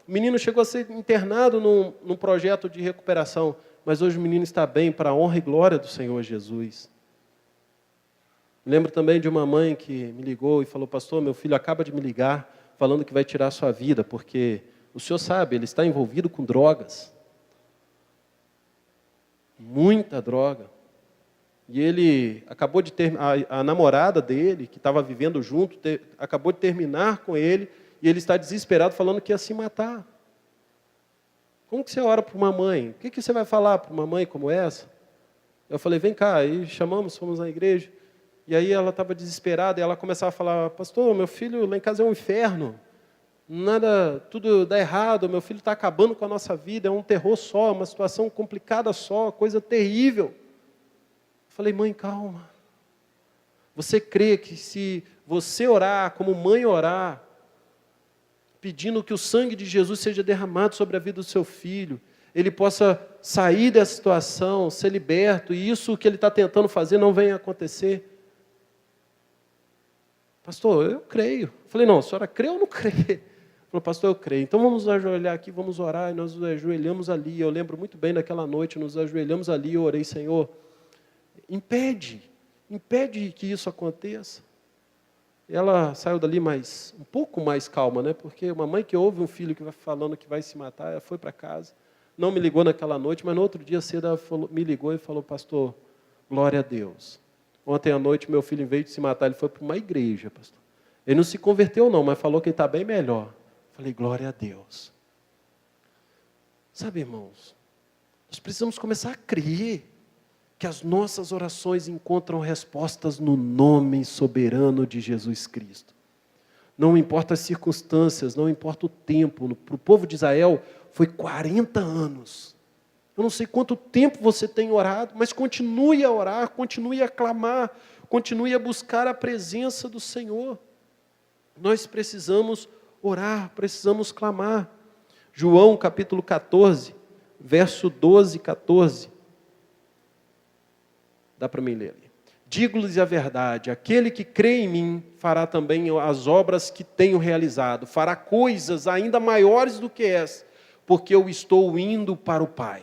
O menino chegou a ser internado num projeto de recuperação, mas hoje o menino está bem, para a honra e glória do Senhor Jesus. Lembro também de uma mãe que me ligou e falou: pastor, meu filho acaba de me ligar falando que vai tirar a sua vida, porque o senhor sabe, ele está envolvido com drogas. Muita droga. E ele acabou de ter, a namorada dele, que estava vivendo junto, acabou de terminar com ele, e ele está desesperado falando que ia se matar. Como que você ora para uma mãe? O que você vai falar para uma mãe como essa? Eu falei: vem cá, aí chamamos, fomos na igreja. E aí ela estava desesperada, e ela começava a falar: pastor, meu filho lá em casa é um inferno. Nada, tudo dá errado, meu filho está acabando com a nossa vida, é um terror só, uma situação complicada só, coisa terrível. Eu falei: mãe, calma. Você crê que se você orar, como mãe orar, pedindo que o sangue de Jesus seja derramado sobre a vida do seu filho, ele possa sair dessa situação, ser liberto, e isso que ele está tentando fazer não venha acontecer? Pastor, eu creio. Eu falei: não, a senhora crê ou não crê? Falou: pastor, eu creio. Então vamos nos ajoelhar aqui, vamos orar. E nós nos ajoelhamos ali. Eu lembro muito bem daquela noite, nos ajoelhamos ali e eu orei: Senhor, impede que isso aconteça. E ela saiu dali um pouco mais calma, né? Porque uma mãe que ouve um filho que vai falando que vai se matar, ela foi para casa. Não me ligou naquela noite, mas no outro dia cedo ela me ligou e falou: pastor, glória a Deus. Ontem à noite, meu filho, em vez de se matar, ele foi para uma igreja, pastor. Ele não se converteu não, mas falou que ele está bem melhor. Falei: glória a Deus. Sabe, irmãos, nós precisamos começar a crer que as nossas orações encontram respostas no nome soberano de Jesus Cristo. Não importa as circunstâncias, não importa o tempo. Para o povo de Israel, foi 40 anos. Eu não sei quanto tempo você tem orado, mas continue a orar, continue a clamar, continue a buscar a presença do Senhor. Nós precisamos orar, precisamos clamar. João capítulo 14, verso 12 e 14. Dá para mim ler ali. Digo-lhes a verdade, aquele que crê em mim fará também as obras que tenho realizado, fará coisas ainda maiores do que essa, porque eu estou indo para o Pai.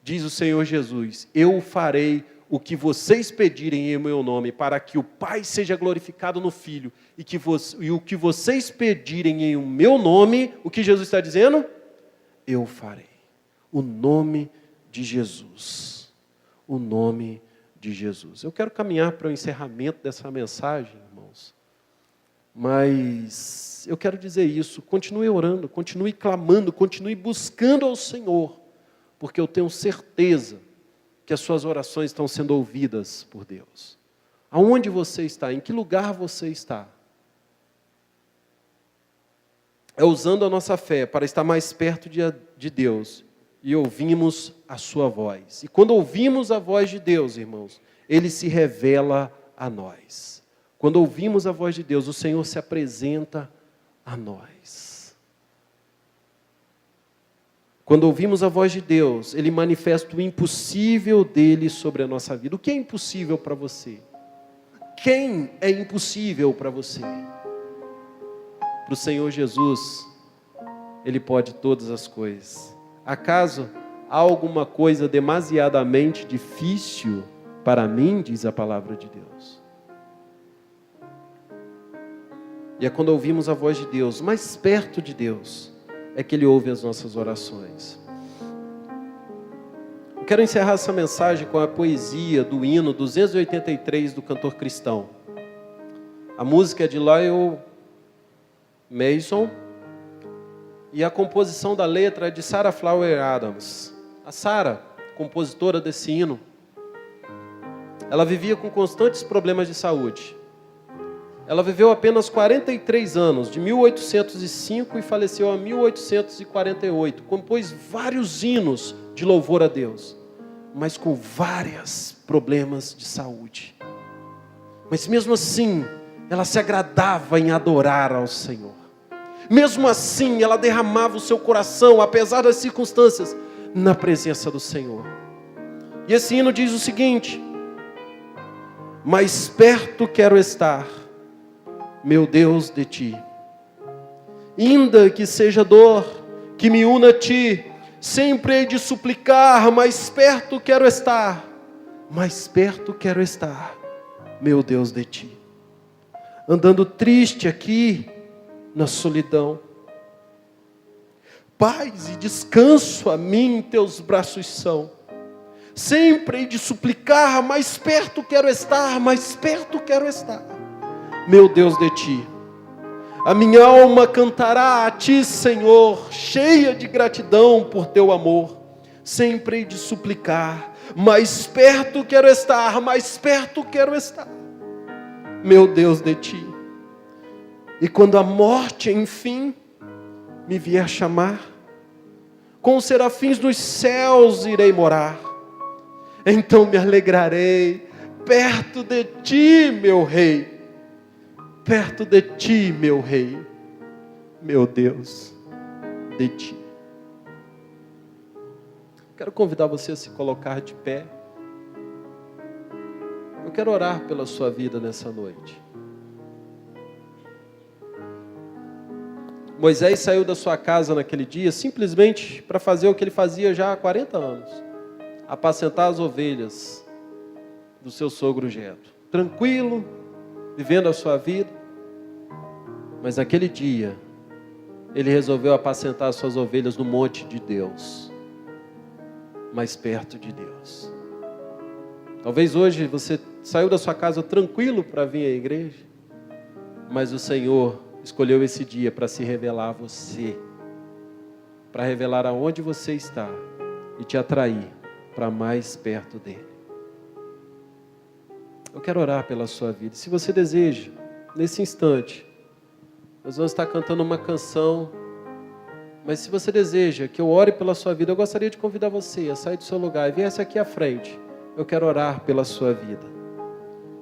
Diz o Senhor Jesus: eu farei o que vocês pedirem em meu nome, para que o Pai seja glorificado no Filho, e o que vocês pedirem em meu nome, o que Jesus está dizendo? Eu farei. O nome de Jesus. O nome de Jesus. Eu quero caminhar para o encerramento dessa mensagem, irmãos. Mas eu quero dizer isso: continue orando, continue clamando, continue buscando ao Senhor, porque eu tenho certeza que as suas orações estão sendo ouvidas por Deus. Aonde você está? Em que lugar você está? É usando a nossa fé para estar mais perto de Deus e ouvimos a sua voz. E quando ouvimos a voz de Deus, irmãos, Ele se revela a nós. Quando ouvimos a voz de Deus, o Senhor se apresenta a nós. Quando ouvimos a voz de Deus, Ele manifesta o impossível dEle sobre a nossa vida. O que é impossível para você? Quem é impossível para você? Para o Senhor Jesus, Ele pode todas as coisas. Acaso há alguma coisa demasiadamente difícil para mim, diz a palavra de Deus? E é quando ouvimos a voz de Deus, mais perto de Deus, é que Ele ouve as nossas orações. Eu quero encerrar essa mensagem com a poesia do hino 283 do cantor cristão. A música é de Lyle Mason e a composição da letra é de Sarah Flower Adams. A Sarah, compositora desse hino, ela vivia com constantes problemas de saúde. Ela viveu apenas 43 anos, de 1805 e faleceu em 1848. Compôs vários hinos de louvor a Deus, mas com vários problemas de saúde. Mas mesmo assim, ela se agradava em adorar ao Senhor. Mesmo assim, ela derramava o seu coração, apesar das circunstâncias, na presença do Senhor. E esse hino diz o seguinte: mais perto quero estar, meu Deus, de ti. Ainda que seja dor que me una a ti, sempre hei de suplicar, mais perto quero estar, mais perto quero estar, meu Deus, de ti. Andando triste aqui na solidão, paz e descanso a mim teus braços são. Sempre hei de suplicar, mais perto quero estar, mais perto quero estar, meu Deus, de ti. A minha alma cantará a ti, Senhor, cheia de gratidão por teu amor. Sempre hei de suplicar, mais perto quero estar, mais perto quero estar, meu Deus, de ti. E quando a morte, enfim, me vier chamar, com os serafins dos céus irei morar. Então me alegrarei perto de ti, meu Rei. Perto de ti, meu Rei, meu Deus, de ti. Quero convidar você a se colocar de pé. Eu quero orar pela sua vida nessa noite. Moisés saiu da sua casa naquele dia simplesmente para fazer o que ele fazia já há 40 anos. Apacentar as ovelhas do seu sogro Jetro. Tranquilo, vivendo a sua vida. Mas naquele dia, ele resolveu apacentar as suas ovelhas no monte de Deus. Mais perto de Deus. Talvez hoje você saiu da sua casa tranquilo para vir à igreja. Mas o Senhor escolheu esse dia para se revelar a você. Para revelar aonde você está e te atrair para mais perto dele. Eu quero orar pela sua vida. Se você deseja, nesse instante, nós vamos estar cantando uma canção, mas se você deseja que eu ore pela sua vida, eu gostaria de convidar você a sair do seu lugar e viesse aqui à frente. Eu quero orar pela sua vida.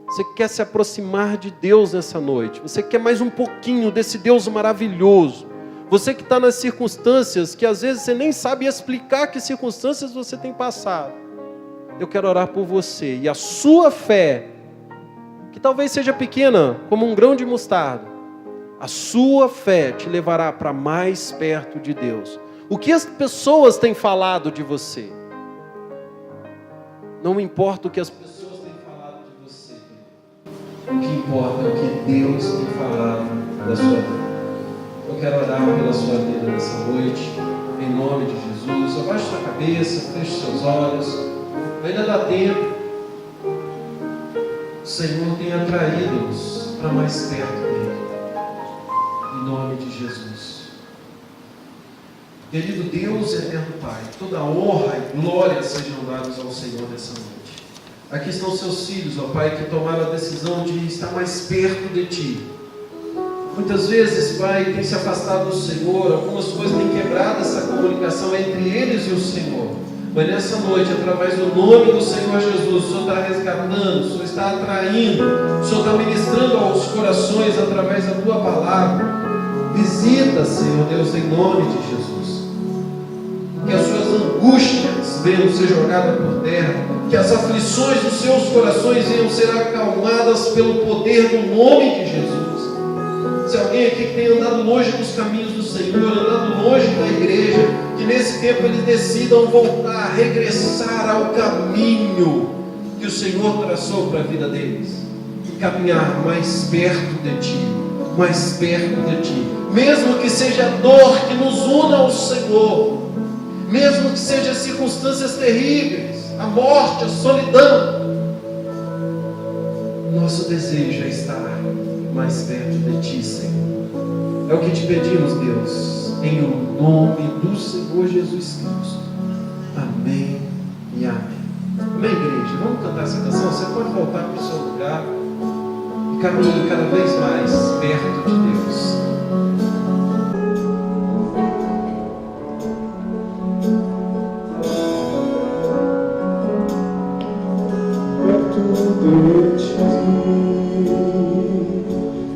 Você quer se aproximar de Deus nessa noite, você quer mais um pouquinho desse Deus maravilhoso, você que está nas circunstâncias que às vezes você nem sabe explicar que circunstâncias você tem passado. Eu quero orar por você e a sua fé, que talvez seja pequena, como um grão de mostarda, a sua fé te levará para mais perto de Deus. O que as pessoas têm falado de você? Não importa o que as pessoas têm falado de você. O que importa é o que Deus tem falado da sua vida. Eu quero orar pela sua vida nessa noite, em nome de Jesus. Abaixe sua cabeça, feche seus olhos. Ainda dá tempo. O Senhor tem atraído-nos para mais perto dele. Em nome de Jesus. Querido Deus, eterno Pai, toda honra e glória sejam dados ao Senhor nessa noite. Aqui estão seus filhos, ó Pai, que tomaram a decisão de estar mais perto de Ti. Muitas vezes, Pai, tem se afastado do Senhor, algumas coisas têm quebrado essa comunicação entre eles e o Senhor. Mas nessa noite, através do nome do Senhor Jesus, o Senhor está resgatando, o Senhor está atraindo, o Senhor está ministrando aos corações através da Tua palavra. Visita, Senhor Deus, em nome de Jesus. Que as suas angústias venham ser jogadas por terra, que as aflições dos seus corações venham ser acalmadas pelo poder do nome de Jesus. Se alguém aqui que tem andado longe dos caminhos do Senhor, andado longe da igreja, que nesse tempo eles decidam voltar, regressar ao caminho que o Senhor traçou para a vida deles, e caminhar mais perto de Ti, mais perto de Ti, mesmo que seja a dor que nos una ao Senhor, mesmo que sejam circunstâncias terríveis, a morte, a solidão, nosso desejo é estar mais perto de Ti, Senhor. É o que te pedimos, Deus, em o nome do Senhor Jesus Cristo. Amém e amém. Amém, igreja? Vamos cantar essa canção? Você pode voltar para o seu lugar. caminhe cada vez mais perto de Deus. Perto de ti,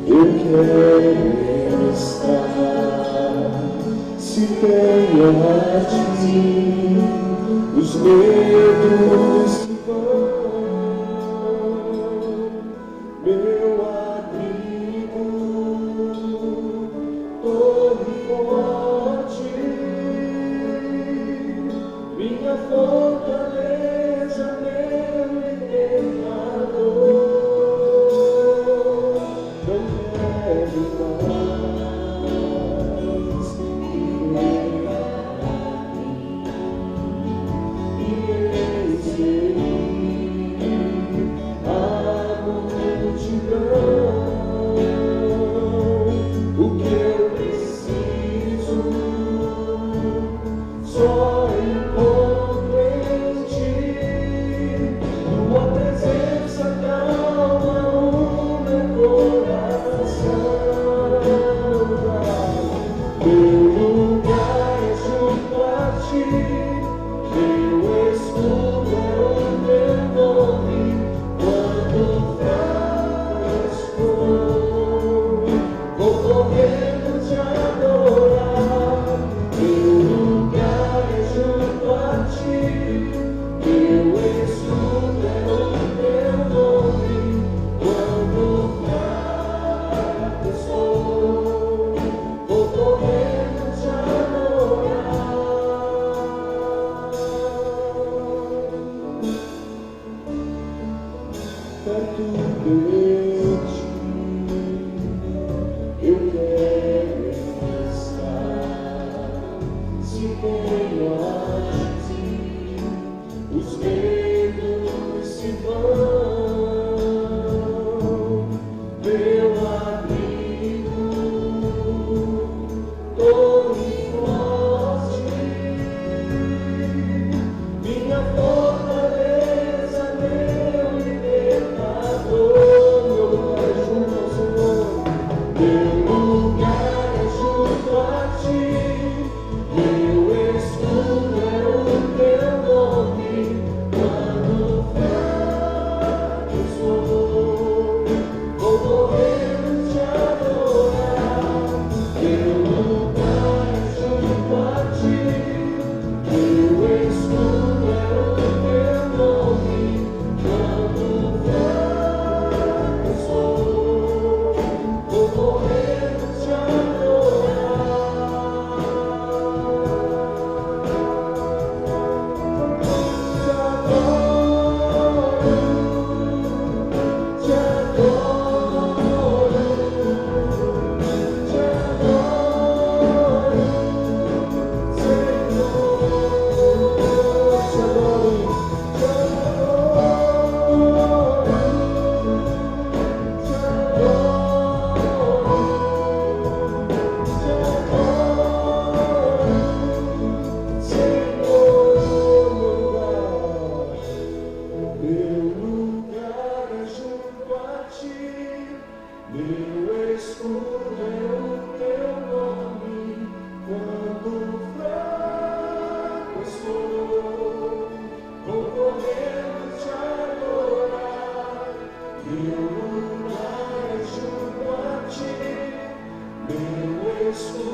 eu quero estar. Se tenho a ti, os medos se vão. Meu abrigo, torre forte, minha fortaleza, meu libertador. Não quero mais viver e receber a multidão. O que eu preciso só encontro em ti. Tua presença calma o meu coração. Meu lugar é junto a ti, meu escudo é o teu nome. Quando fraco estou, vou correndo te adorar. Meu lugar é junto a ti, meu escudo é o teu nome. Quando fraco estou, vou correndo te adorar. Perto de ti, eu quero estar. Se tenho a ti, os medos se vão. Meu abrigo, torre forte, minha fortaleza, meu libertador. Meu lugar é junto ao Senhor. Meu lugar é junto a ti, meu escudo é o teu nome. Quando fraco estou, vou correndo te adorar. Meu lugar é junto a ti, meu escudo é o teu nome. Quando fraco estou, vou correndo te adorar. Te adoro, te adoro, te adoro, Senhor. Te adoro, te adoro, te adoro, Senhor. Meu lugar é junto a ti, meu escudo é o teu nome. Quando fraco estou, vou correndo te adorar. Meu lugar é junto a ti, meu escudo